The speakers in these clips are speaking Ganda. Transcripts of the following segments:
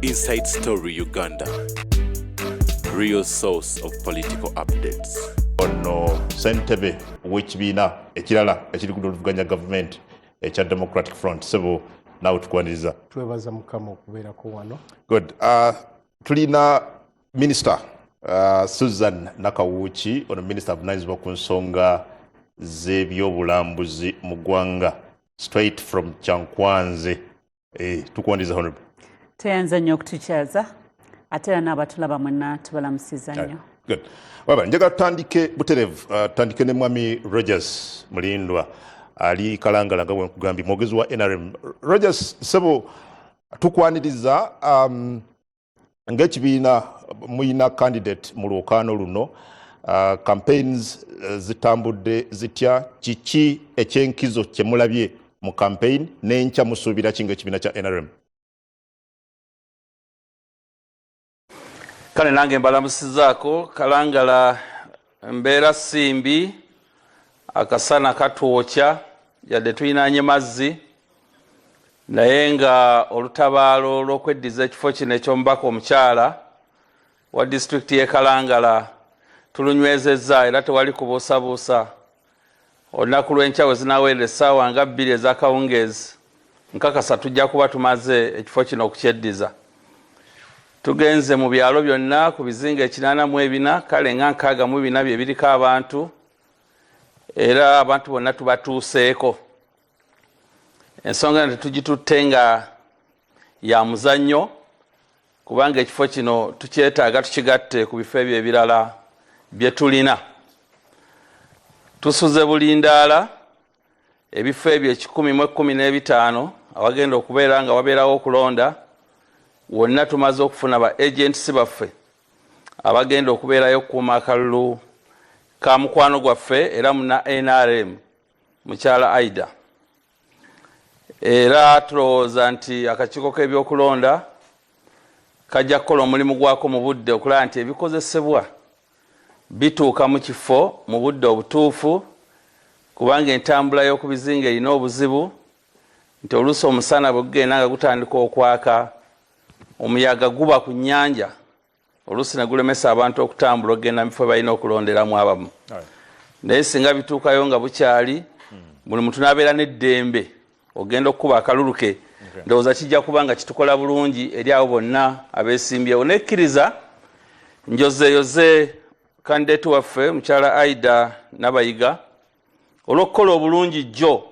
Inside Story Uganda, real source of political updates. Ono Sentebe w'ekibiina ekirala ekiri ku luvuganya government ekya Democratic Front sebo nawe tukwaniriza. Twebaza mukama okubeerako wano. Good. Tulina Minister Susan Nakawuki, ono Minister avunaanyizibwa ku nsonga z'ebyobulambuzi mu ggwanga, straight from Kyankwanze. Tukwaniriza Honorable. Teyanza nnyo okutukyaza ate era n'abatulaba mwenna tubalamusiza nnyo. Good. Waba njagala tutandike buterevu, tutandike ne Mwami Rogers Mulindwa ali Kalangala nga bwe nkugambye mwogezi wa NRM. Rogers sebo tukwaniriza ng'ekibiina muyina candidate mu lwokaano luno, campaigns zitambudde zitya, kiki ekyenkizo kye mulabye mu campaign n'enkya musuubira ki ng'ekibiina kya NRM? Kale nange mbalamusizaako Kalangala mbeera simbi, akasana katwokya yadde tuyinaanye mazzi, naye nga olutabaalo lw'okweddiza ekifo kino eky'omubaka omukyala wa disitulikiti y'e Kalangala tulunywezezza era tewali kubuusabuusa. Olunaku lw'enkya we zinaaweerera essaawa nga 2 ez'akawungeezi, nkakasa tujja kuba tumaze ekifo kino okukyeddiza. Tugenze mu byalo byonna ku bizinga 84, kale nga 64 bye biriko abantu, era abantu bonna tubatuuseeko. Ensonga tetugitutte nga ya muzannyo, kubanga ekifo kino tukyetaaga tukigatte ku bifo ebyo ebirala bye tulina. Tusuze bulindaala ebifo ebyo 115 awagenda okubeera nga wabeerawo okulonda, wonna tumaze okufuna ba agents baffe abagenda okubeerayo okukuuma akalulu ka mukwano gwaffe era muna NRM mukyala Aida. Era tulowooza nti akakiiko k'ebyokulonda kajja kukola omulimu gwako mu budde okulaba nti ebikozesebwa bituuka mu kifo mu budde obutuufu, kubanga entambula y'oku bizinga erina obuzibu nti oluusi omusana bwe gugenda nga gutandika okwaka, omuyaga guba ku nnyanja, oluusi ne gulemesa abantu okutambula okugenda mu bifo balina okulonderamu abamu. Naye singa bituukayo nga bukyali, buli muntu n'abeera n'eddembe ogenda okukuba akalulu ke, ndowooza kijja kuba nga kitukola bulungi eri abo bonna abeesimbyewo. Nekkiriza njozeeyoze kandidate waffe mukyala Aida Nabayiga olw'okukola obulungi jjo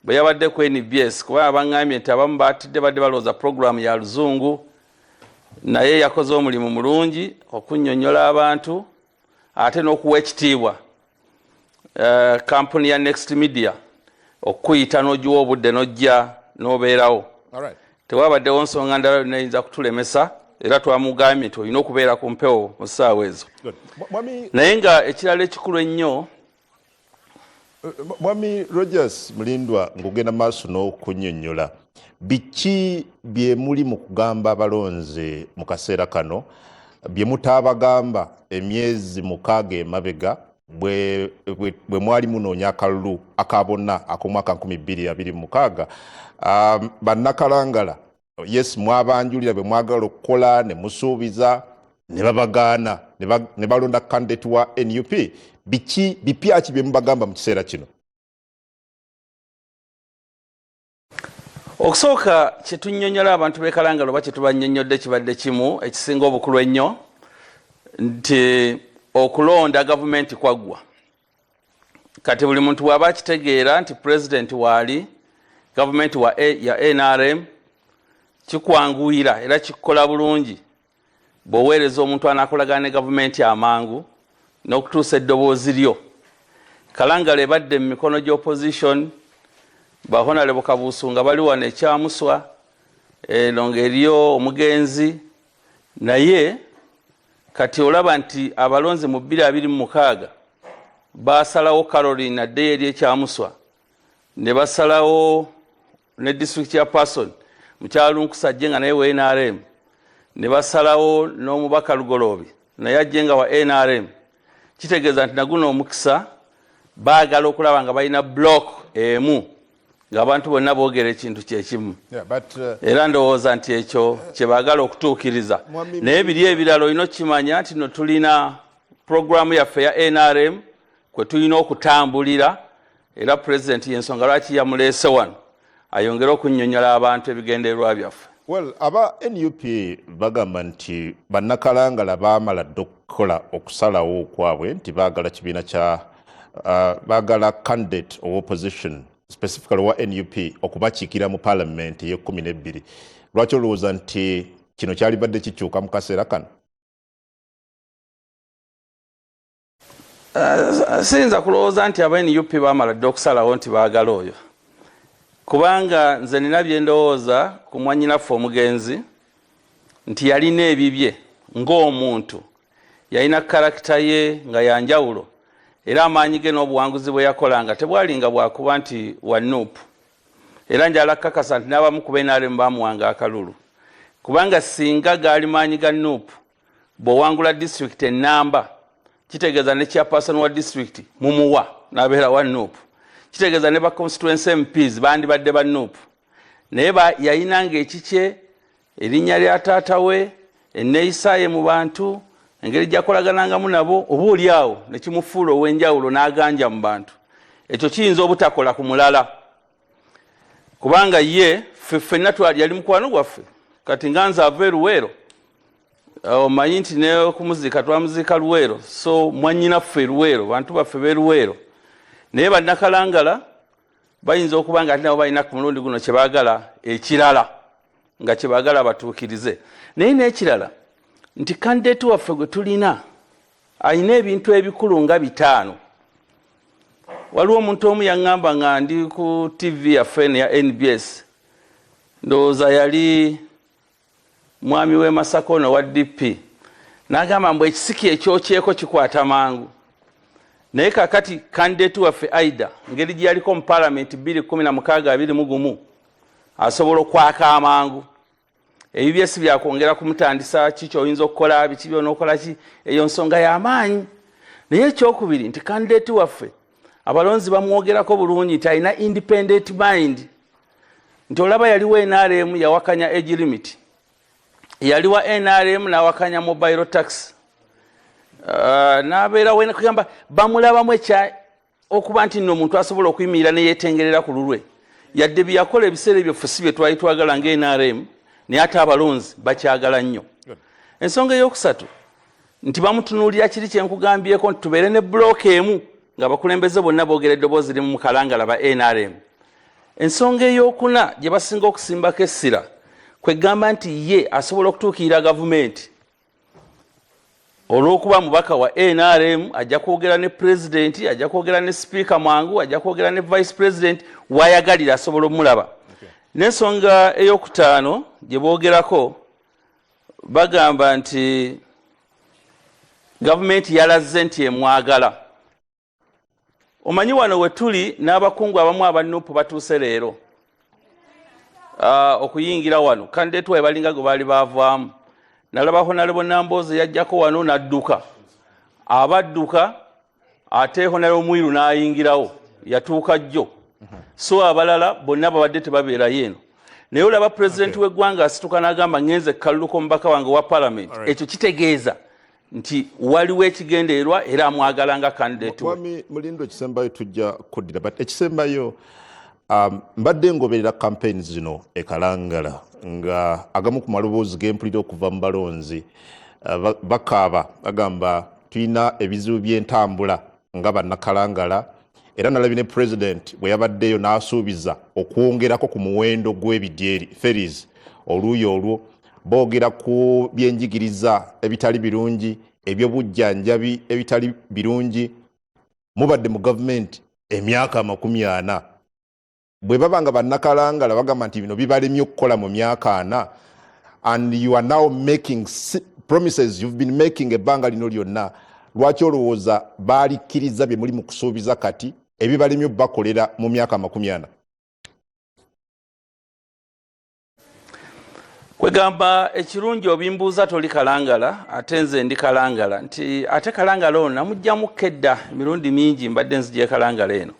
bwe yabadde ku NBS, kuba baŋŋambye nti abamu baatidde badde balowooza puroguramu ya luzungu, naye yakoze omulimu mulungi okunnyonnyola abantu ate n'okuwa ekitiibwa kampuni ya Next Media okuyita n'ogiwa obudde n'ojja n'obeerawo. Tewabaddewo nsonga ndala yonna eyinza kutulemesa, era twamugambye nti olina okubeera ku mpewo mu ssaawa ezo. Naye nga ekirala ekikulu ennyo, Mwami Rogers Mulindwa ng'ogenda maaso n'okunnyonnyola, biki bye muli mu kugamba abalonze mu kaseera kano bye mutaabagamba emyezi 6 emabega bwe mwali munoonya akalulu aka bonna ak'omwaka 2026? Bannakalangala, yes, mwabanjulira bwe mwagala okukola ne musuubiza ne babagaana ne balonda candidate wa NUP. Bipya ki bye mubagamba mu kiseera kino? Okusooka kye tunnyonnyola abantu b'e Kalangala oba kye tubannyonnyodde kibadde kimu, ekisinga obukulu ennyo nti okulonda gavumenti kwaggwa. Kati buli muntu bw'aba akitegeera nti pulezidenti waali, gavumenti ya NRM, kikwanguira era kikukola bulungi bw'oweereza omuntu anaakolagana ne gavumenti amangu n'okutuusa eddoboozi lyo. Kalangala ebadde mu mikono gy'opposition, Honorable Kabuusu nga bali wano ekyamuswa, eno ng'eriyo omugenzi, naye kati olaba nti abalonzi mu 2026 baasalawo Caroline adde eri ekyamuswa, ne basalawo ne district ya Person mukyalo Nkusajje nga naye wa NRM, ne basalawo n'omubaka Lugoloobi naye ajje nga wa NRM. Kitegeeza nti naguno omukisa baagala okulaba nga balina block emu ng'abantu bonna boogera ekintu kyekimu era ndowooza nti ekyo kye baagala okutuukiriza naye ebiri ebirala olina okukimanya nti no tulina puroguramu yaffe ya NRM kwe tulina okutambulira era pulezidenti y'ensonga lwaki yamuleese wano ayongere okunnyonnyola abantu ebigendererwa byaffe. Well, aba NUP bagamba nti bannakalangala baamala dda okukola okusalawo okwabwe nti baagala kibiina kya baagala candidate of opposition specifically wa NUP okubakiikira mu parliament ye12. Lwaki olowooza nti kino kyalibadde kikyuka mu kaseera kano? Siyinza kulowooza nti aba NUP baamala dda okusalawo nti baagala oyo kubanga nze nina bye ndowooza ku mwannyinaffe omugenzi nti yalina ebibye ng'omuntu yalina karakita ye nga yanjawulo era amaanyi ge n'obuwanguzi bwe yakolanga tebwalinga bwakuba nti wa NUP era njala kakasa nti n'abamu ku NRM bamuwanga akalulu kubanga singa gaali maanyi ga NUP bw'owangula district ennamba kitegeeza ne chairperson wa district mumuwa n'abeera wa NUP kitegeeza ne ba constituency MPs bandibadde ba NUP naye yayinanga ekikye erinnya lya taata we enneeyisa ye mu bantu engeri gyakolaganangamu nabo oba oli awo ne kimufuula ow'enjawulo n'aganja mu bantu ekyo kiyinza obutakola ku mulala kubanga ye ffenna yali mukwano gwaffe kati nga nze ava Luweero omanyi nti ne kumuziika twamuziika Luweero so mwannyinaffe Luweero bantu baffe b'e Luweero naye bannakalangala bayinza okuba nga ate nabo balina ku mulundi guno kye baagala ekirala nga kye baagala batuukirize naye n'ekirala nti kandidate waffe gwe tulina alina ebintu ebikulu nga 5. Waliwo omuntu omu yaŋŋamba nga ndi ku TV yaffe ya NBS ndowooza yali mwami w'e Masaka ono wa DP n'agamba mbu ekisiki ekyokyeko kikwata mangu naye kakati kandidate waffe Aida ngeri gye yaliko mu Parliament 2016-21 asobola okwaka amangu ebibye si byakwongera kumutandisa kiki oyinza okukola biki byonookola ki eyo nsonga y'amaanyi naye ekyokubiri nti kandidate waffe abalonzi bamwogerako bulungi nti alina independent mind nti olaba yaliwo NRM yawakanya age limit yaliwa NRM n'awakanya mobile tax n'abeera wena kugamba bamulabamu ekya okuba nti nno omuntu asobola okuyimirira ne yeetengerera ku lulwe yadde byakola ebiseera ebyo ffe si bye twali twagala nga NRM naye ate abalonzi bakyagala nnyo. Ensonga ey'okusatu nti bamutunuulira kiri kye nkugambyeko nti tubeere ne bulooka emu nga bakulembeze bonna boogera eddoboozi limu mu kalangala ba NRM. Ensonga ey'okuna gye basinga okusimbako essira kwe gamba nti ye asobola okutuukirira gavumenti olw'okuba mubaka wa NRM ajja kwogera ne pulezidenti ajja kwogera ne sipiika Mwangu ajja kwogera ne vice president wayagalira asobola omulaba. N'ensonga ey'okutaano gye boogerako bagamba nti gavumenti yalaze nti emwagala. Omanyi wano we tuli n'abakungu abamu aba NUP batuuse leero okuyingira wano kandidate waabwe balinga gwe baali baavaamu nalaba Honorable Nambooze yajjako wano n'adduka abadduka ate Honorable Mwiru n'ayingirawo yatuuka jjo so abalala bonna babadde tebabeerayo eno naye olaba pulezidenti w'eggwanga asituka n'agamba ngenze kaluluka omubaka wange wa Parliament ekyo kitegeeza nti waliwo ekigendererwa era amwagala nga kandidate we. Mulindo ekisembayo tujja kuddira but ekisembayo mbadde ngoberera campaign zino ekalangala nga agamu ku maloboozi g'empulira okuva mu balonzi bakaaba bagamba tulina ebizibu by'entambula nga bannakalangala era nalabi ne president bwe yabaddeyo n'asuubiza okwongerako ku muwendo gw'ebidyeri ferries oluuyi olwo boogera ku byenjigiriza ebitali birungi ebyobujjanjabi ebitali birungi mubadde mu gavumenti emyaka 40 bwe babanga bannakalangala bagamba nti bino bibalemye okukola mu myaka 4 and you are now making promises you've been making ebbanga lino lyonna lwaki olowooza baalikkiriza bye muli mu kusuubiza kati ebibalemye bakolera mu myaka 40? Kwegamba ekirungi obimbuuza toli kalangala ate nze ndi kalangala nti ate kalangala ono namugjamu kedda emirundi mingi mbadde nzije kalangala eno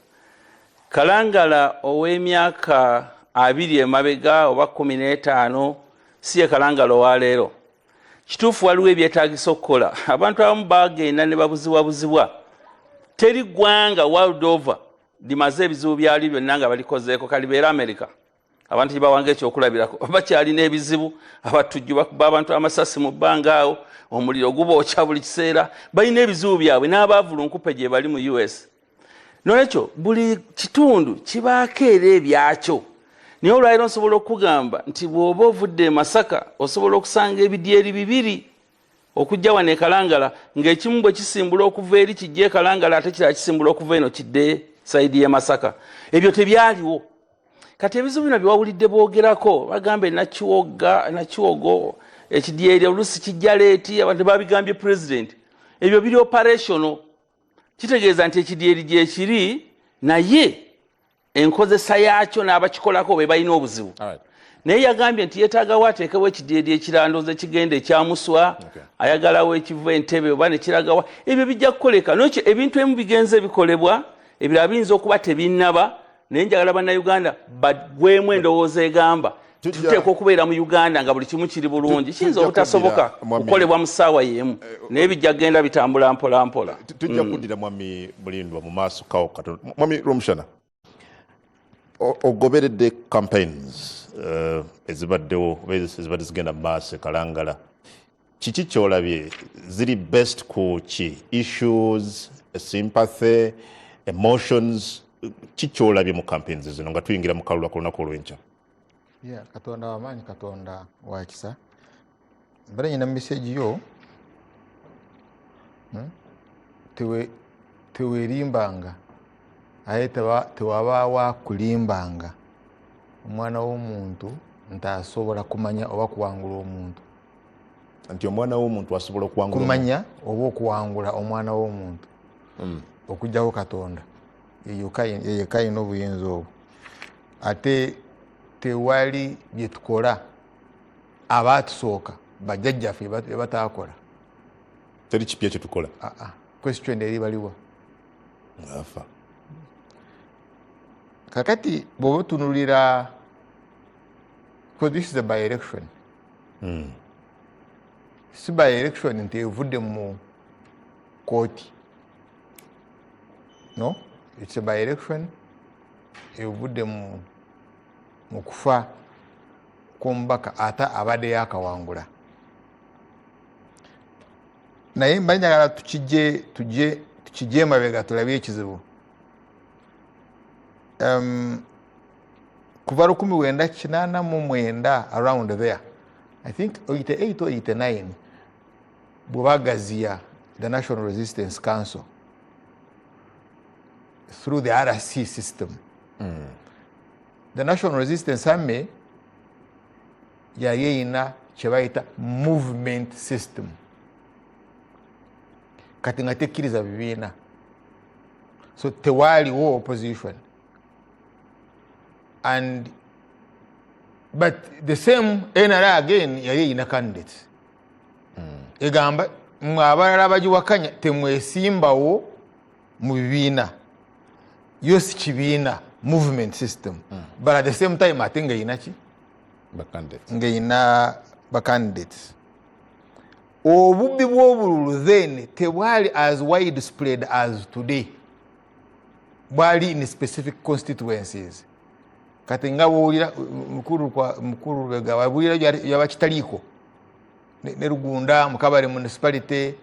Kalangala ow'emyaka 2 emabega oba 15 si ye Kalangala owa leero. Kituufu waliwo ebyetaagisa okukola. Abantu abamu bagenda ne babuzibwabuzibwa. Teri ggwanga world over limaze ebizibu byali byonna nga balikozeeko kalibeera America. Abantu kibawanga ekyokulabirako bakyalina ebizibu abatujju bakuba abantu amasasi mu bbanga awo omuliro gubookya buli kiseera balina ebizibu byabwe n'abaavulunkupe gye bali mu US. Nolwekyo buli kitundu kibaako era ebyakyo. Naye olwaliro nsobola okugamba nti bw'oba ovudde e Masaka osobola okusanga ebidyeri 2 okujja wano e Kalangala ng'ekimu bwe kisimbula okuva eri kijja e Kalangala ate kirala kisimbula okuva eno kidde sayidi y'e Masaka. Ebyo tebyaliwo. Kati ebizibu bino byewawulidde boogerako bagambe Nakiwogo ekidyeri oluusi kijja leeti abantu babigambye president. Ebyo biri operational. Kitegeeza nti ekidyeri gye kiri naye enkozesa yaakyo n'abakikolako be balina obuzibu. Naye yagambye nti yeetaagawo ateekewo ekidyeri ekirandooza ekigenda ekyamuswa ayagalawo ekiva Entebbe oba ne kiragawa. Ebyo bijja kukoleka. Nokyo ebintu ebimu bigenze bikolebwa ebirala biyinza okuba tebinnaba. Naye njagala bannayuganda bagwemu endowooza egamba tuteekwa okubeera mu Uganda nga buli kimu kiri bulungi. Kiyinza obutasoboka kukolebwa mu ssaawa y'emu naye bijja kgenda bitambula mpola mpola. Tujja kuddira Mwami Mulindwa mu maaso kawo katono. Mwami Rumushana, ogoberedde campaigns ezibaddewo ezibadde zigenda mu maaso e Kalangala. Kiki kyolabye ziri best ku ki? Issues, sympathy, emotions, kikyolabye mu campaigns zino nga tuyingira mu kalulu akolunaku olw'enkya? Katonda w'amaanyi, Katonda wa kisa. Mbere nyina message yo tewerimbanga aye tewabaawo kulimbanga omwana w'omuntu ntasobola kumanya oba kuwangula omuntu. Nti omwana w'omuntu asobola okuwangula kumanya oba okuwangula omwana w'omuntu okugyawo Katonda yeyo kayina obuyinza obwo. Ate tewali bye tukola abaatusooka bajjajjaffe bye bataakola. Teri kipya kye tukola. Question eri baliwa afa. Kakati bw'oba tunulira, because this is a by-election. Si by-election nti evudde mu kooti. No, it's a by-election evudde mu kufa kw'omubaka ate abadde yakawangula. Naye mba njagala tukijje emabega tulabye ekizibu. Kuva 1989 around there, I think 88 or 89, bwebagaziya the National Resistance Council through the RC system. The National Resistance Army yali eyina kye bayita movement system. Kati nga tekkiriza bibiina. So tewaaliwo opposition. But the same NRA again yali eyina candidates. Egamba mmwe abalala bagiwakanya temwesimbawo mu bibiina. Yo si kibiina movement system. But at the same time ate nga eyina ki? Ng'eyina bacandidates. Obubbi bw'obululu then tebwali as widespread as today. Bwali in specific constituencies. Kati nga bw'owulira mukulu Lubega wabulira yabakitaliiko ne Rugunda Mukabale municipality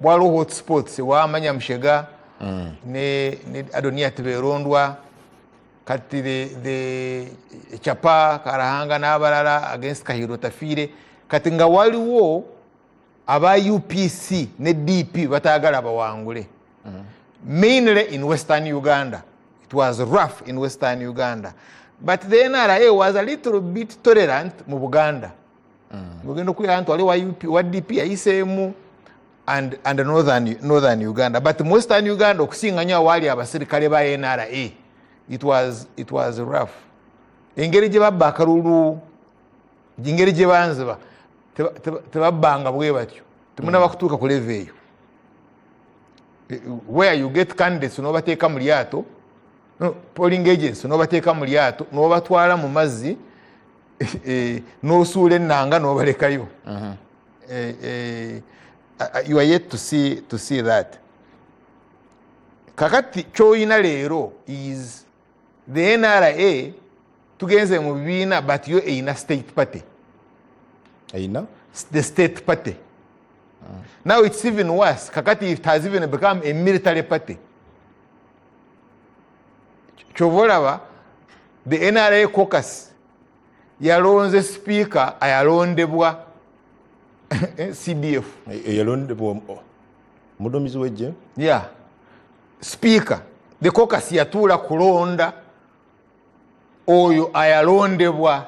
bwaliwo hotspots wamanya Mushega ne Adonia Tiberondwa kati the Chapa Karahanga n'abalala against Kahiro Tafire. Kati nga waliwo aba UPC ne DP batagala bawangule. Mainly in Western Uganda. It was rough in Western Uganda. But the NRA was a little bit tolerant mu Buganda. Bugenda kuya antu wali wa DP yayiseemu and northern Uganda. But Western Uganda okusinga nnyo wali abasirikale ba NRA. It was rough. Engeri gye babba akalulu, engeri gye banziba tebabbanga bwe batyo. Temunaba kutuuka ku level eyo. Where you get candidates n'obateeka mu lyato polling agents n'obateeka mu lyato n'obatwala mu mazzi n'osuula ennanga n'obalekayo. You are yet to see that. Kakati ky'olina leero is the NRA tugenze mu bibiina but yo eyina state party. Eyina? The state party. Now it's even worse. Kakati it has even become a military party. Chovolaba, the NRA caucus yalonze speaker ayalondebwa CDF. Yalondebwa muduumizi w'eggye? Yeah. Speaker. The caucus yatuula kulonda oyo ayalondebwa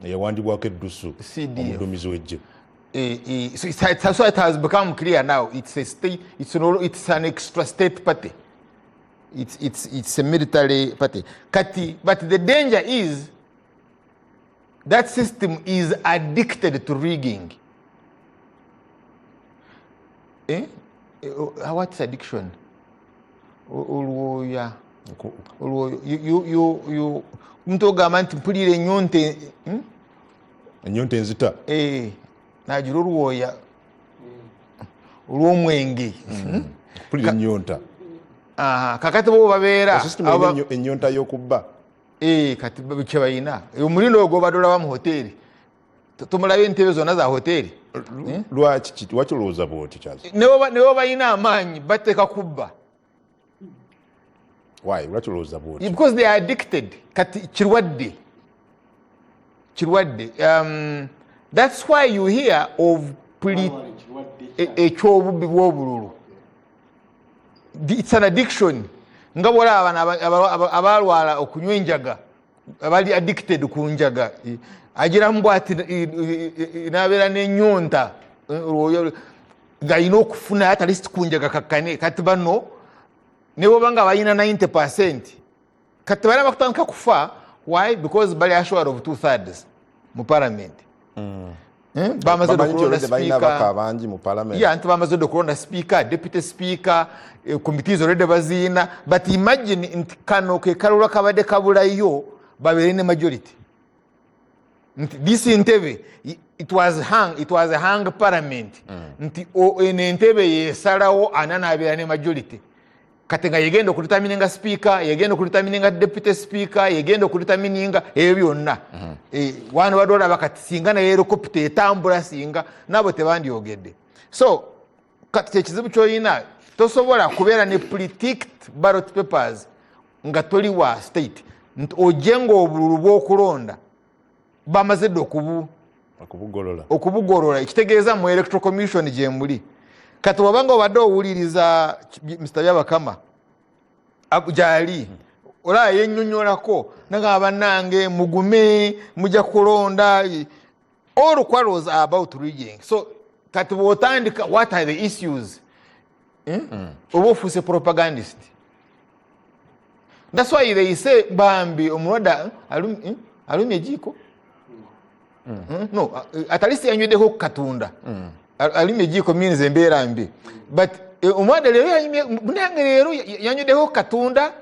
yawandibwako eddusu omuduumizi w'eggye. So it has become clear now. It's a state. It's an extra state party. It's a military party. But the danger is that system is addicted to rigging. What's addiction? You mtogamba nti mpulira ennyonte. Ennyonte enzita. Nagira olwoya olw'omwenge. Mpulira ennyonta. Kakati bo babeera ennyonta y'okubba. Kati kye bayina omulindo ogwo badolaba mu hoteri. Tumulaba entebe zonna za hoteri. Lwaki olowooza bw'oti Kyaza? Ne bayina amaanyi bateeka kubba. Why? Lwaki olowooza bw'oti? Because they are addicted. Kati kirwadde. That's why you hear of ekyobubbi bw'obululu. It's an addiction. Nga bw'olaba abalwala okunywa enjaga abali addicted ku njaga agira mbw ati n'abeera n'ennyonta ng'alina okufuna at least ku njaga kakkane. Kati bano ne bw'oba nga balina 90% kati balina bakutandika kufa. Why? Because bali assured of 2/3 mu parliament. Bamaze okulonda speaker. Nti bamaze okulonda speaker, deputy speaker, committees already baziina. But imagine nti kano ke kalula kabadde kabulayo babeere ne majority. This Entebbe, it was a hung parliament. Nti Entebbe yesalawo ananaabeera ne majority. Kati nga yegenda okulitamininga speaker, yegenda okulitamininga deputy speaker, yegenda okulitamininga ebyo byonna. Wano badolaba kati singa naye helicopter etambula singa nabo tebandyogedde. So kati kyekizibu ky'olina tosobola kubeera ne pre-ticked ballot papers nga toli wa state. Nti ojenga obululu bw'okulonda bamaze dde okubugolola. Ekitegeeza mu electoral commission gye muli. Kati wabanga obadde owuliriza Mr. Byabakama gyali olaba yennyonnyolako nagamba bannange mugume mujja kulonda. All quarrels are about rigging. So kati bw'otandika what are the issues? Oba ofuuse propagandist. That's why they say bambi omulwadde alumye ejiiko. No, at least yanyweddeko Katunda. Alumye ejiiko means embeera mbi. But omulwadde leero munange leero yanyweddeko Katunda.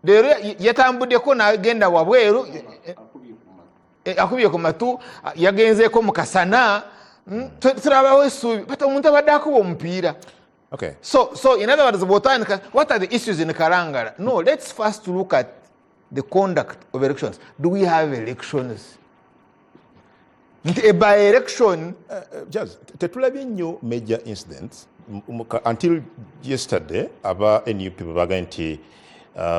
Leero yatambuddeko n'agenda wabweru akubye ku matu yagenzeeko mu kasana. Turabawo essuubi but omuntu abadde akuba omupiira. Okay. So in other words, what are the issues in Karangara? No, let's first look at the conduct of elections. Do we have elections? A by-election... Jazz, tetulabye nnyo major incidents until yesterday aba NUP baga nti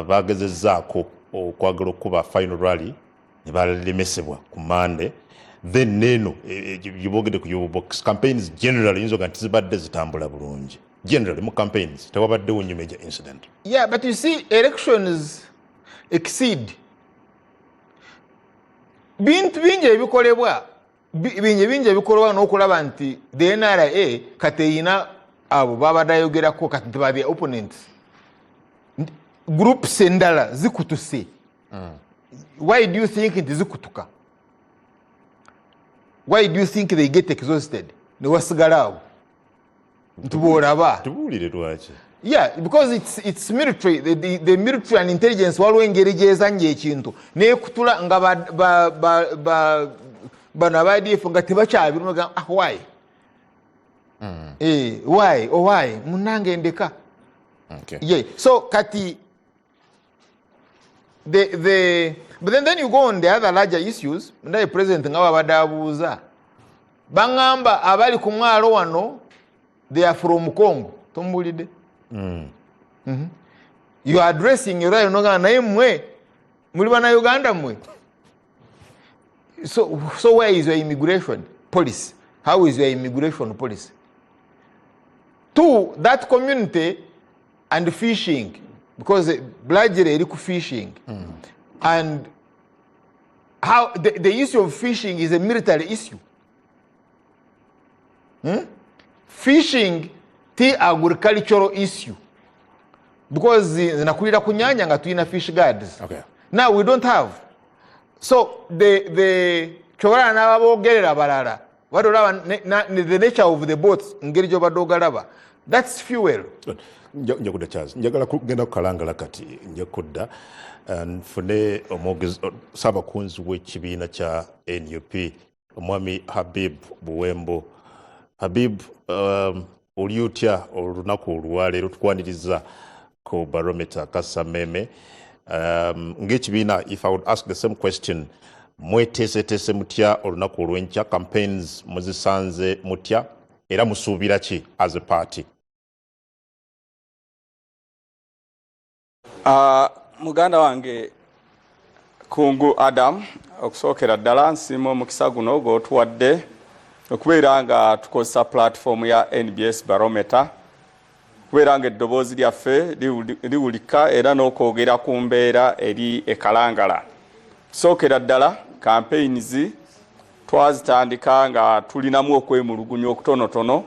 bagezezzaako okwagala okuba final rally ne balemesebwa ku Monday. Then neno yibogede ku Yobobox campaigns generally yinzoga nti zibadde zitambula bulungi. Generally mu campaigns tewabaddewo nnyo major incident. Yeah, but you see elections exceed bintu bingi ebikolebwa n'okulaba nti the NRA kati eyina abo babadde ayogerako kati ba the opponents groups endala zikutuse. Why do you think nti zikutuka? Why do you think they get exhausted? Ne wasigala awo nti bw'olaba tubuulire lwaki Yeah, because it's military. The military and intelligence waliwo engeri gyezanya ekintu nekutula nga bano abadiifu nga tebakyabirunga why? Why? Munange ndeka. Okay. Yeah. So kati but then you go on the other larger issues. Ndaye president nga badabuuza. Bangamba abali ku mwalo wano they are from Congo. Tombulide. You are addressing your right noga naye mwe muri bana Uganda mwe. So where is your immigration policy? How is your immigration policy? To that community and fishing, because largely eri ku fishing. And how the issue of fishing is a military issue. Fishing the agricultural issue, because zinakulira kunyanya nga tuyina fish guards. Okay. Now we don't have. So the chobala n'ababogerera balala badolaba the nature of the boats ngeri gyo badogalaba, that's fuel. Njakuda Charles, njagala kugenda kukalangala kati njakudda nfune omwogezi ssabakunzi w'ekibiina kya NUP omwami Habib Buwembo. Habib, oli otya olunaku olwaleero tukwaniriza ku barometer Kasameme ng'ekibiina, if I would ask the same question, mweteeseteese mutya olunaku olw'enkya, campaigns muzisanze mutya era musuubira ki as a party? Muganda wange Kungu Adam, okusookera ddala nsiima omukisa guno gw'otuwadde okubeera nga tukozesa platform ya NBS Barometer, kubeera nga eddoboozi lyaffe liwulika era n'okwogera ku mbeera eri ekalangala. Okusookera ddala campaigns twazitandika nga tulinamu okwemulugunya okutonotono,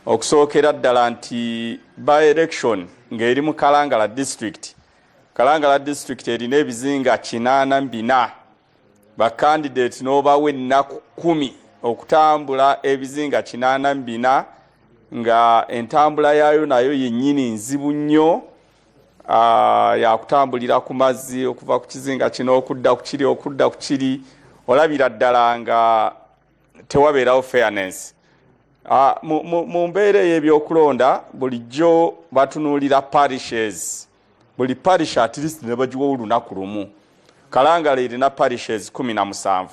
okusookera ddala nti by election ng'eri mu Kalangala district. Kalangala district erina ebizinga 84, bakandidate n'obawa ennaku 10 okutambula ebizinga 84, nga entambula yayo nayo yennyini nzibu nnyo, yakutambulira ku mazzi okuva ku kizinga kino okudda ku kiri, olabira ddala nga tewabeerawo fairness. Mu mbeera ey'ebyokulonda bulijjo batunuulira parishes, buli parish at least ne bagiwa olunaku lumu. Kalangala erina parishes 17.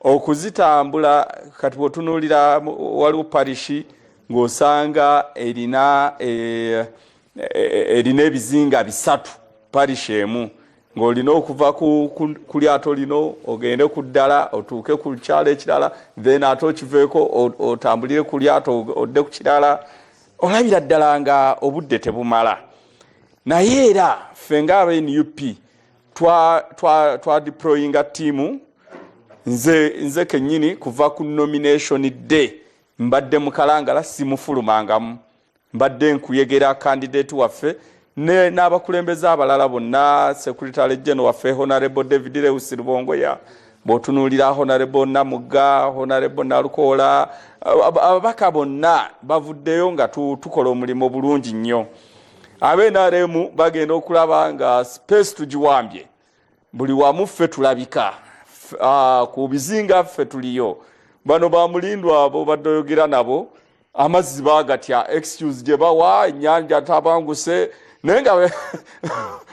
Okuzitambula kati bw'otunuulira waliwo parishi ng'osanga erina ebizinga 3 parishi emu, ng'olina okuva ku lyato lino ogende ku ddala otuuke ku kyalo ekirala, then ate okiveeko otambulire ku lyato odde ku kirala. Olabira ddala nga obudde tebumala. Naye era ffe ng'aba NUP twa deployinga ttiimu. Nze kennyini kuva ku nomination day mbadde mu Kalangala simufulumangamu, mbadde nkuyegera candidate waffe n'abakulembeze abalala bonna, Secretary General waffe Honorable David Lewis Rubongoya, bw'otunuulira Honorable Namuga, Honorable Nalukola, ababaka bonna bavuddeyo nga tukola omulimu bulungi nnyo. Abe-NRM bagenda okulaba nga space tugiwambye, buli wamu ffe tulabika. Ku bizinga ffe tuliyo. Bano bamulindwa abo badoyogera nabo amazzi bagatya, excuse gye bawa, ennyanja tabanguse, naye nga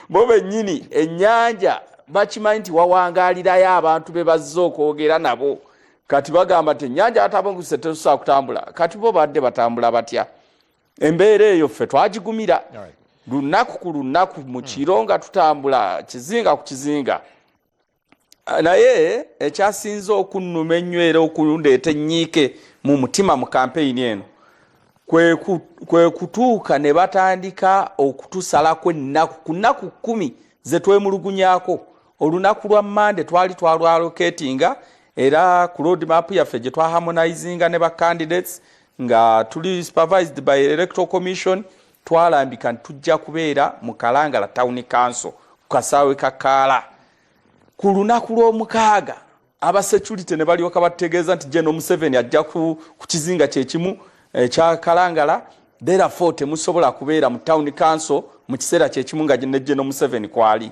bo bennyini ennyanja bakimanyi nti wawangaalirayo abantu be bazze okwogera nabo. Kati bagamba nti ennyanja atabanguse tetusobola kutambula. Kati bo badde batambula batya? Embeera eyo ffe twagigumira. Lunaku ku lunaku mu kiro nga tutambula kizinga ku kizinga. Naye ekyasinze okunnuma ennyo era okundeeta ennyiike mu mutima mu kampeyini eno kwe kutuuka ne batandika okutusalako ennaku ku nnaku 10 ze twemulugunyaako. Olunaku lwa Mande twali twalwaloketinga era ku road map yaffe gye twaharmonizinga ne bacandidates nga tuli supervised by Electoral Commission, twalambika ntujja kubeera mu Kalangala Town Council ku kasaawe ka Kaala. Ku lunaku lw'omukaaga aba security ne balyoka bategeeza nti General Museveni ajja ku kizinga kyekimu ekya Kalangala therefore temusobola kubeera mu town council mu kiseera kyekimu nga ne General Museveni kwali.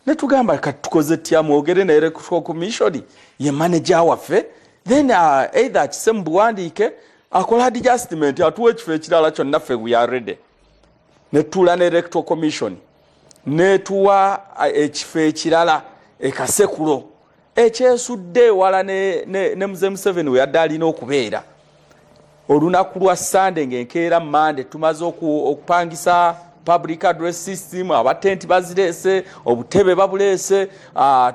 Ne tugamba kati tukoze tya mwogere ne Electoral Commission ye manager waffe, then either akise mu buwandiike akola adjustment atuwa ekifo ekirala kyonna ffe we are ready. Ne tuula ne Electoral Commission ne tuwa ekifo ekirala ekasekulo ekyesudde wala ne Mzee Museveni we yadde alina okubeera. Olunaku lwa Sunday ng'enkeera Monday tumaze okupangisa public address system, abatenti bazireese, obutebe babuleese,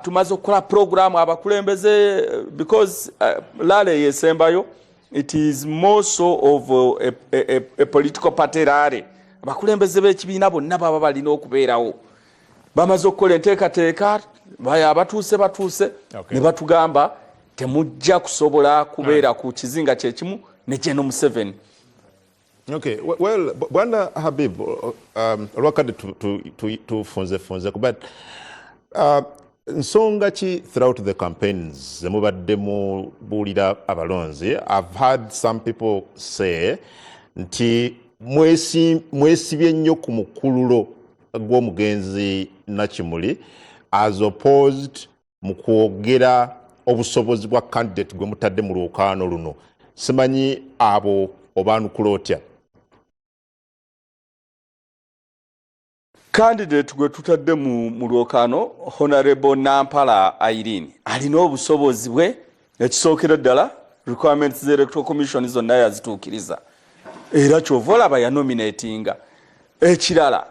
tumaze okukola program abakulembeze because lale yesembayo it is more so of a political party rally. Abakulembeze b'ekibiina bonna baba balina okubeerawo. Bamaze okukola enteekateeka batuuse ne batugamba temujja kusobola kubeera ku kizinga kyekimu ne General Museveni. Okay, well, Bwana Habib, lwakadde tufunze but nsonga ki throughout the campaigns zemubadde mubuulira abalonzi, I've heard some people say nti mwesibye nnyo ku mukululo gw'omugenzi Nakimuli as opposed mu kwogera obusobozi bwa candidate gwe mutadde mu lwokaano luno. Simanyi abo obaanukula otya? Candidate gwe tutadde mu lwokaano Honorable Nampala Irene alina obusobozi bwe, ekisookera ddala requirements z'Electoral Commission zonna yazituukiriza era kyova olaba yanominatinga. Ekirala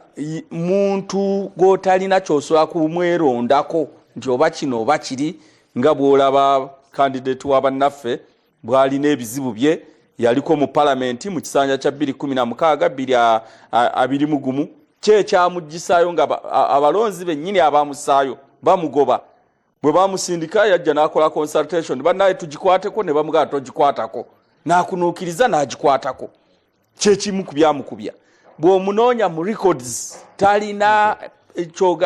muntu gw'otalina ky'osobola kumwerondako nti oba kino oba kiri, nga bw'olaba candidate w'abannaffe bw'alina ebizibu bye yaliko mu palamenti mu kisanja kya 2016 21 kyekyamugisaayo nga abalonzi bennyini abamusaayo bamugoba. Bwe bamusindika yajja n'akola consultation bannaye tugikwateko ne bamugamba togikwatako, n'akunuukiriza n'agikwatako. Kyekimu ku byamukubya. Bw'omunoonya mu records talina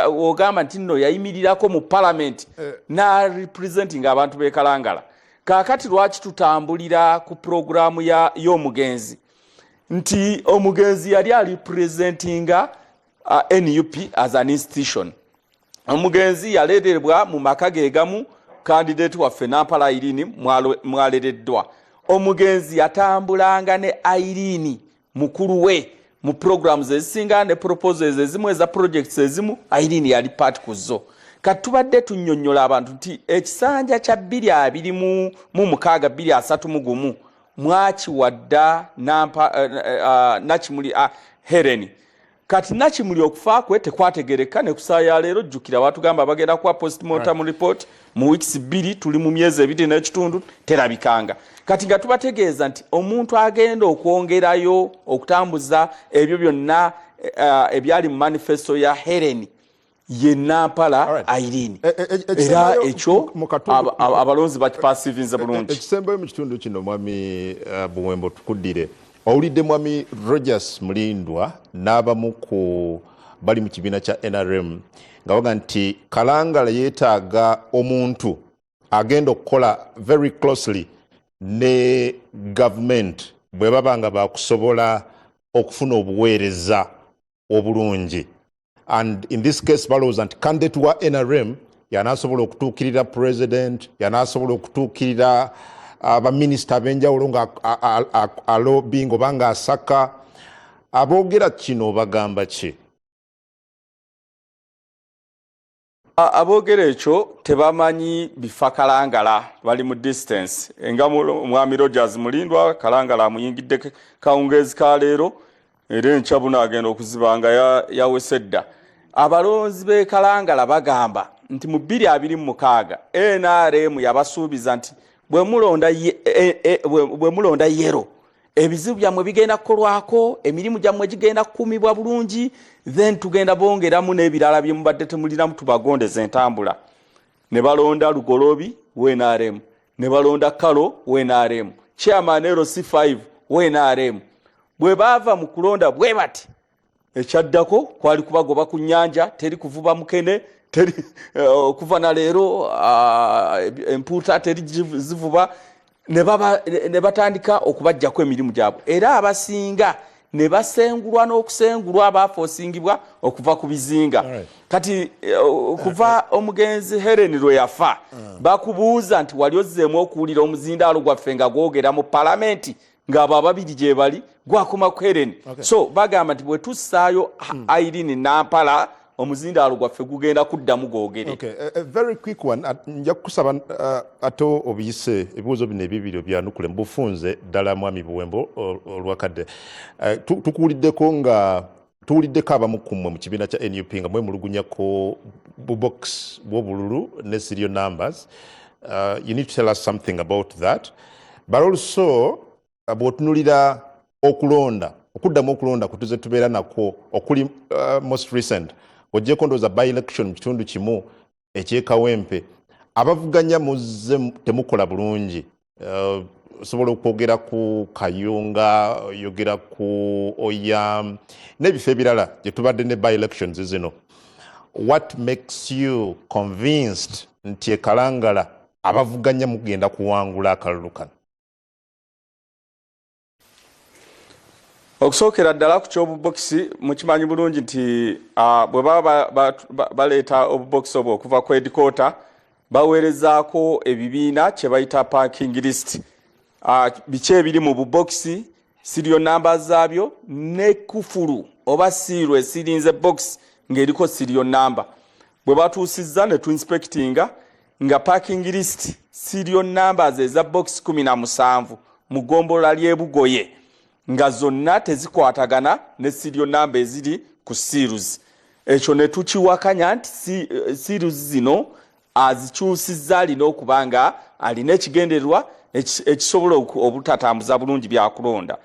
ogamba nti nno yayimirirako mu palamenti na representing abantu b'ekalangala. Kaakati lwaki tutambulira ku programu y'omugenzi nti omugenzi yali alipresentinga NUP as an institution. Omugenzi yaleeterebwa mu maka geegamu candidate waffe Nampala Irene mwalereddwa. Omugenzi yatambulanga ne Irene mukulu we mu programs ezisinga ne proposals ezimu eza projects ezimu Irene yali part kuzo. Katubadde tunnyonnyola abantu nti ekisanja kya 2026 mwakiwadda Nakimuli Helen. Kati Nakimuli okufa kwe tekwategereka ne kusaaya leero jjukira batugamba bagenda kuwa postmortem report mu weeks 2 tuli mu myezi 2 n'ekitundu terabikanga. Kati nga tubategeeza nti omuntu agenda okwongerayo okutambuza ebyo byonna ebyali mu manifesto ya Helen ye Nampala Irene. Era ekyo abalonzi bakipasivinze bulungi. Ekisembayo mu kitundu kino mwami Buwembo tukuddire. Owulidde mwami Rogers Mulindwa n'abamu ku bali mu kibiina kya NRM nga baga nti Kalangala yeetaaga omuntu agenda okukola very closely ne government bwe baba nga bakusobola okufuna obuweereza obulungi. And in this case balowooza nti candidate wa NRM yanaasobola okutuukirira president, yanaasobola okutuukirira abaminisita ab'enjawulo nga alobinga oba nga asaka. Aboogera kino bagamba ki? Aboogera ekyo tebamanyi bifa Kalangala, bali mu distance. Nga mwami Rogers Mulindwa Kalangala amuyingidde kawungeezi ka leero era enkya buno agenda okuzibanga yawese dda. Abalonzi b'e Kalangala bagamba nti mu 2026 NRM yabasuubiza nti bwe mulonda yero ebizibu byammwe bigenda kukolwako, emirimu gyammwe gigenda kukuumibwa bulungi, then tugenda bongeramu n'ebirala bye mubadde temulinamu tubagondeza entambula. Ne balonda Lugolobi WNRM, ne balonda Kalo WNRM, Chairman LC5 WNRM. Bwe baava mu kulonda bwe bati ekyaddako kwali kubagoba ku nnyanja, teri kuvuba mukene, teri kuva na leero empuuta teri zivuba, ne batandika okubajjako emirimu gyabwe. Era abasinga ne basengulwa n'okusengulwa abafoosingibwa okuva ku bizinga kati kuva omugenzi Helen lwe yafa bakubuuza nti wali ozzeemu okuwulira omuzindaalo gwaffe nga gwogera mu palamenti ng'abo ababiri gye bali gwakoma ku Helen so bagamba nti bwe tussaayo Irene Nampala omuzindaalo gwaffe gugenda kuddamu gwogere. A very quick one. Nja kusaba ato obiyise ebibuuzo bino ebibiri byanukule mbufunze ddala mwami Buwembo olwakadde. Tukuwuliddeko nga tuwuliddeko abamu kummwe mu kibiina kya NUP nga mwemulugunyako bubox bw'obululu ne serial numbers. You need to tell us something about that. But also bw'otunulira okulonda okuddamu okulonda kutuze tubeera nako okuli most recent ojjeko ndowooza by election mu kitundu kimu ekyekawempe abavuganya muzze temukola bulungi osobola okwogera ku Kayunga oyogera ku Oyam n'ebifo ebirala gye tubadde ne by elections zino. What makes you convinced nti ekalangala abavuganya mugenda kuwangula akalulu kano? Okusookera ddala ku ky'obubokisi mukimanyi bulungi nti bwe baba baleeta obubokisi obwo okuva ku headquarter baweerezaako ebibiina kye bayita parking list biki ebiri mu bubokisi serial numbers zaabyo ne kufulu oba siirwa esirinze box ng'eriko serial number bwe batuusizza ne tuinspectinga nga parking list serial numbers eza box 17 mu ggombolola ly'e Bugoye nga zonna tezikwatagana ne serial number eziri ku series. Ekyo ne tukiwakanya nti series zino azikyusizza alina okuba nga alina ekigendererwa ekisobola obutatambuza bulungi byakulonda.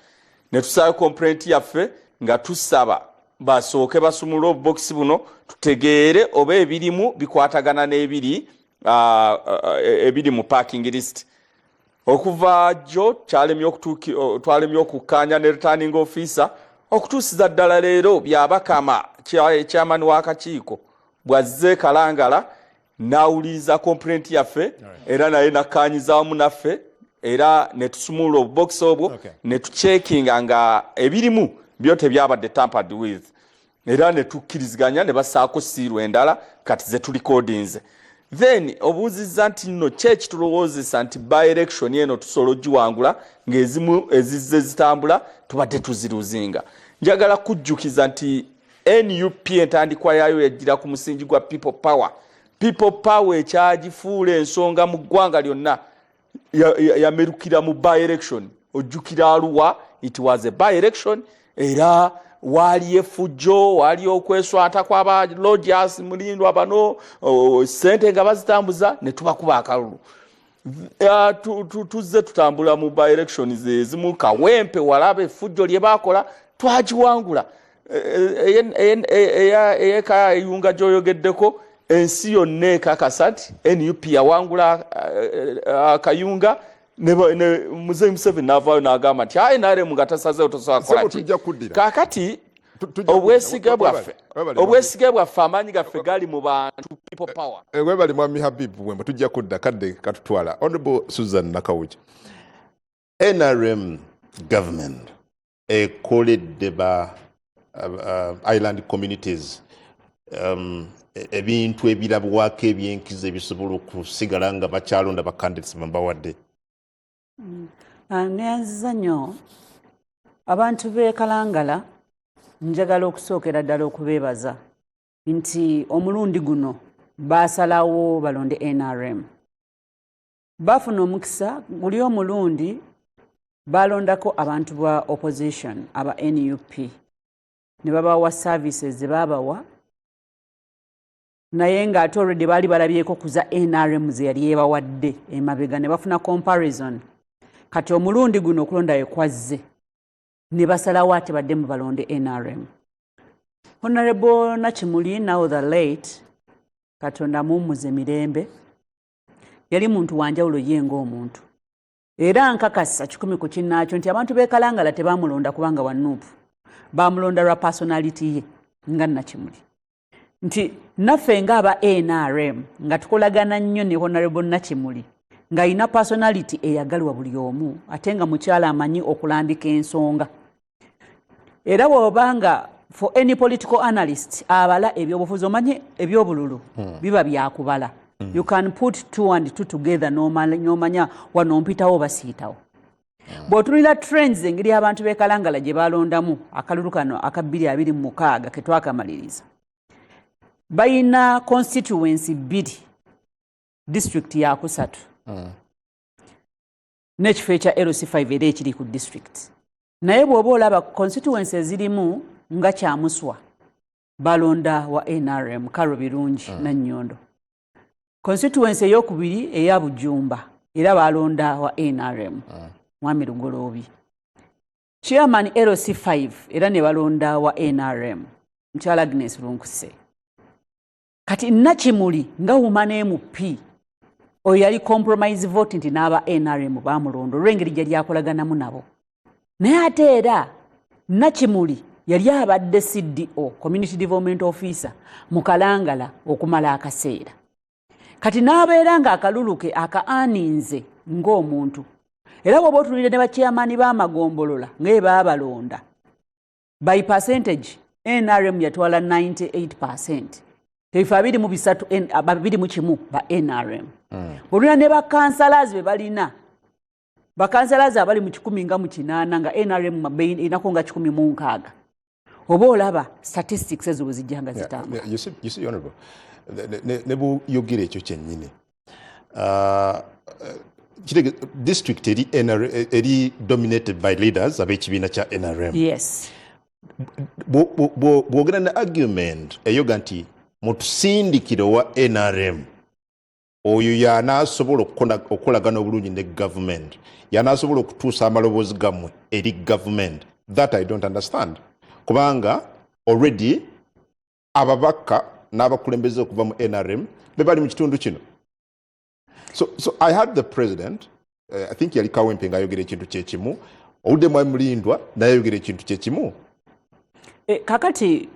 Ne tusaba complaint yaffe nga tusaba basooke basumula obubokisi buno tutegeere oba ebirimu bikwatagana n'ebiri ebiri mu parking list. Okuva jo twalemye okukkaanya ne returning officer okutuusiza ddala leero byabakama chairman w'akakiiko bwazze Kalangala n'awuliriza complaint yaffe era naye nakkaanyiza wamu naffe era ne tusumula obubokisi obwo ne tucekinga nga ebirimu byo tebyabadde tampered with era ne tukkiriziganya ne bassaako siirwa endala kati ze tulikodinze. Then obuuzizza nti nno church tulowoozesa nti by election eno tusobola ogiwangula ng'ezimu ezizze zitambula tubadde tuziruzinga. Njagala kujjukiza nti NUP entandikwa yaayo yajjira ku musingi gwa people power. People power ekyagifuula ensonga mu ggwanga lyonna yamerukira mu by election. Ojjukira Arua, it was a by election era wali efujjo wali okweswata kw'aba Rogers Mulindwa bano sente nga bazitambuza ne tubakuba akalulu. Tuzze tutambula mu by elections ezimu Kawempe walabe efujjo lye bakola twagiwangula. Eyekayunga gy'oyogeddeko ensi yonna ekakasa nti NUP yawangula Kayunga ne Muzeeyi Museveni n'avaayo n'agamba nti NRM nga tasazeewo tosobola kukola ki. Kaakati obwesige bwaffe amaanyi gaffe gali mu bantu people power. Webali mwami Habibu Buwembo tujja kudda kadde katutwala. Honorable Susan Nakawuki. NRM government ekoledde ba island communities ebintu ebirabwako ebyenkizo ebisobola okusigala nga bakyalonda ba candidates babawadde. Neyanziza nnyo abantu b'e Kalangala njagala okusookera ddala okubeebaza nti omulundi guno baasalawo balonde NRM. Bafuna omukisa guli omulundi balondako abantu bwa opposition aba NUP ne babawa services ze babawa naye ng'ate already baali balabyeko kuza NRM ze yali ebawadde emabega ne bafuna comparison. Kati omulundi guno okulonda ekwazze ne basalawo ate baddemu balonde NRM. Honorable Nakimuli, now the late, Katonda mummuze mirembe, yali muntu wanjawulo ye ng'omuntu. Era nkakasa 10 ku kinnaakyo nti abantu b'e Kalangala tebamulonda kubanga wa Nuupu. Bamulonda lwa personality ye nga Nakimuli. Nti naffe ng'aba NRM nga tukolagana nnyo ne Honorable Nakimuli nga ina personality eyagalwa buli omu ate nga mukyala amanyi okulambika ensonga. era bw'obanga for any political analyst abala ebyobufuzi omanye ebyobululu biba byakubala. You can put 2 and 2 together n'omanya wano mpitawo basiitawo. Bw'otunulira trends engeri abantu b'ekalangala gye balondamu akalulu kano aka 2026 ke twakamaliriza. Bayina constituency 2 district ya kusatu. N'ekifo ekya LC5 era ekiri ku district. Naye bw'oba olaba constituency ezirimu nga Kyamuswa balonda wa NRM Karo Birungi na Nnyondo. Constituency ey'okubiri eya Bujumba era balonda wa NRM Mwami Lugoloobi. Chairman LC5 era ne balonda wa NRM Mukyala Agnes Lunkuse. Kati Nakimuli nga woman MP oyo yali compromise vote nti n'aba NRM bamulondo olw'engeri gyali akolaganamu nabo. Naye ate era Nakimuli yali abadde CDO Community Development Officer mu Kalangala okumala akaseera. Kati n'abeera nga akaluluke akaaninze ng'omuntu. Era bw'oba otunulira ne bachairman b'amagombolola nga baabalonda. By percentage NRM yatwala 98%. Ebifa 23 ba NRM. Bw'olulira ne bakansalazi be balina. Bakansalazi abali mu 108 nga NRM inako nga 16. Oba olaba statistics ezo bwe zijjanga zitamba. You see, Honorable, ne buyogera ekyo kyennyini. District eri dominated by leaders ab'ekibiina kya NRM. Yes. Bwogera ne argument eyoga nti mutusindikire wa NRM oyo y'anaasobola okukolagana obulungi ne government, y'anaasobola okutuusa amaloboozi gammwe eri government. That I don't understand. Kubanga already ababaka n'abakulembeze okuva mu NRM be bali mu kitundu kino. So I had the president, I think yali Kawempe ng'ayogera ekintu kyekimu, Oludde Mulindwa n'ayogera ekintu kyekimu. Kakati,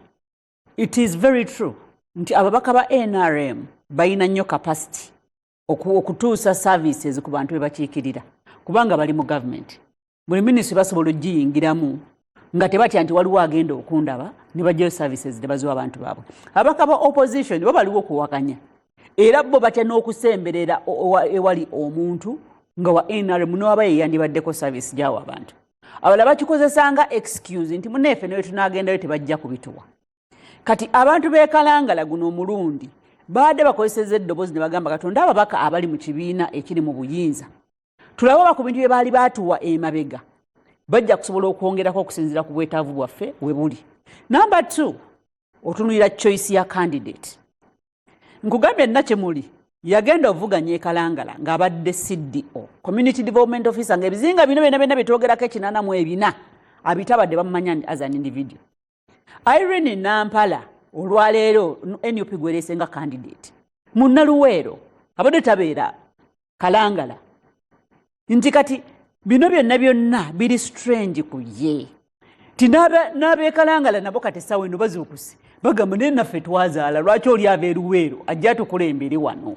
it is very true nti ababaka ba NRM bayina nnyo capacity okutuusa services ku bantu be bakiikirira kubanga bali mu government. Buli ministry basobola ogiyingiramu nga tebatya nti waliwo agenda okundaba ne bajjayo services ne baziwa abantu baabwe. Ababaka ba opposition bo baliwo okuwakanya. Era bo batya n'okusemberera ewali omuntu nga wa NRM n'oba yeyandibaddeko service gy'awo abantu. Abalala bakikozesanga excuse nti muneefe ne tunaagendayo tebajja kubituwa. Kati abantu b'ekalangala guno omulundi baadde bakozesezza eddoboozi ne bagamba Katonda ababaka abali mu kibiina ekiri mu buyinza tulaba ku bintu bye baali baatuwa emabega bajja kusobola okwongerako okusinziira ku bwetaavu bwaffe we buli. Number 2, otunulira choice ya candidate. Nkugambye Nakimuli yagenda ovuganya ekalangala ng'abadde CDO Community Development Officer ng'ebizinga bino byonna byetwogerako 84 abitabadde bamumanya as an individual. Irene Nampala olwaleero NUP gwerese nga candidate. Munnaluweero abadde tabeera Kalangala. Nti kati bino byonna biri strange ku ye. Ti n'abeekalangala nabo kati essaawa eno bazuukuse bagamba naye naffe twazaala lwaki oli abeeruweero ajja tukulembere wano.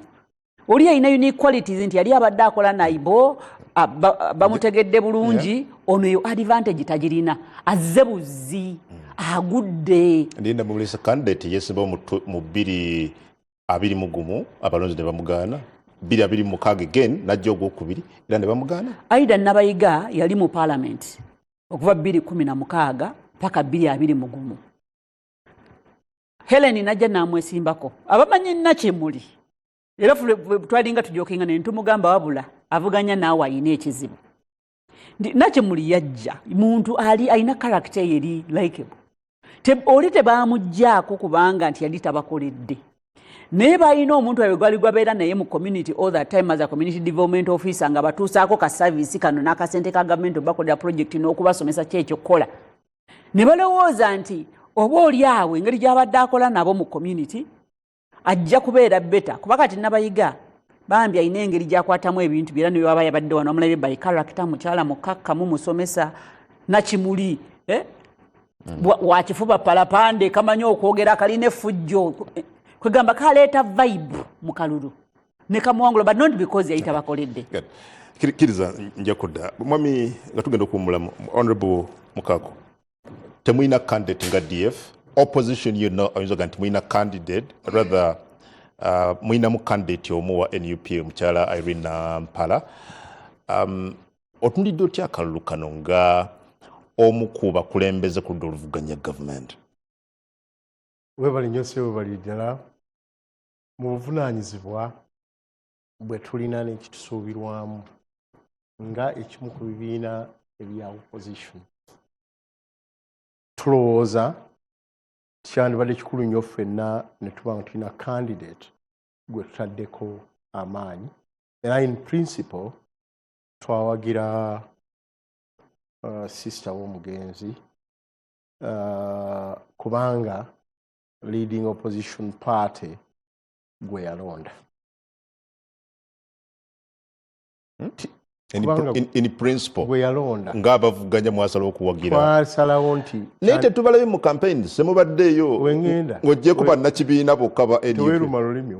Oli alina unique qualities nti yali abadde akola naibo bamutegedde bulungi ono yo advantage tagirina azze buzzi agudde. Ndinda mumulisa candidate yesimba mu 2021 abalonzi ne bamugaana 2026 again najja ogwokubiri era ne bamugaana. Aida Nabayiga yali mu parliament okuva 2016 paka 2021. Helen najja namwesimbako abamanyi Nakimuli era twalinga tujokinga ne ntumugamba wabula avuganya naawe ayina ekizibu. Nakimuli yajja muntu ali ayina character yeri likeable. Oli tebamugjaako kubanga nti yali tabakoledde. Naye balina omuntu oyo gwali gwabeera naye mu community all that time as a community development officer nga batuusaako ka service kano n'akasente ka government bakolera project n'okubasomesa kyekyo kukola. Ne balowooza nti oba oli awo engeri gy'abadde akola nabo mu community ajja kubeera beta kuba kati Nabayiga bambi alina engeri gy'akwatamu ebintu byera ne baba yabadde wano omulabe by character mukyala mukakkamu musomesa Nakimuli wakifuba palapande kamanyi okwogera kalina effujjo kwegamba kaleeta vibe mu kalulu ne kamuwangula but not because yayita bakoledde. Kiriza nja kudda mwami nga tugenda okuwummula Honorable Mukako temulina candidate nga DF opposition yonna oyinza oga nti mulina candidate rather mulinamu candidate omu wa NUP omukyala Irene Nampala. Otunulidde otya akalulu kano nga omu ku bakulembeze ku ludda oluvuganya gavumenti? Webali nnyo ssebo bali ddala mu buvunaanyizibwa bwe tulina n'ekitusuubirwamu nga ekimu ku bibiina ebya opposition. Tulowooza kyandibadde kikulu nnyo ffenna ne tuba nga tulina candidate gwe tutaddeko amaanyi era in principle twawagira sister w'omugenzi kubanga leading opposition party gwe yalonda. In principle Gwe yalonda ng'abavuganya mwasala okuwagira twasalawo nti naye tetubalayo mu campaign semubaddeeyo wengenda ng'oggyeko bannakibiina bokka ba NUP. teweeruma lulimi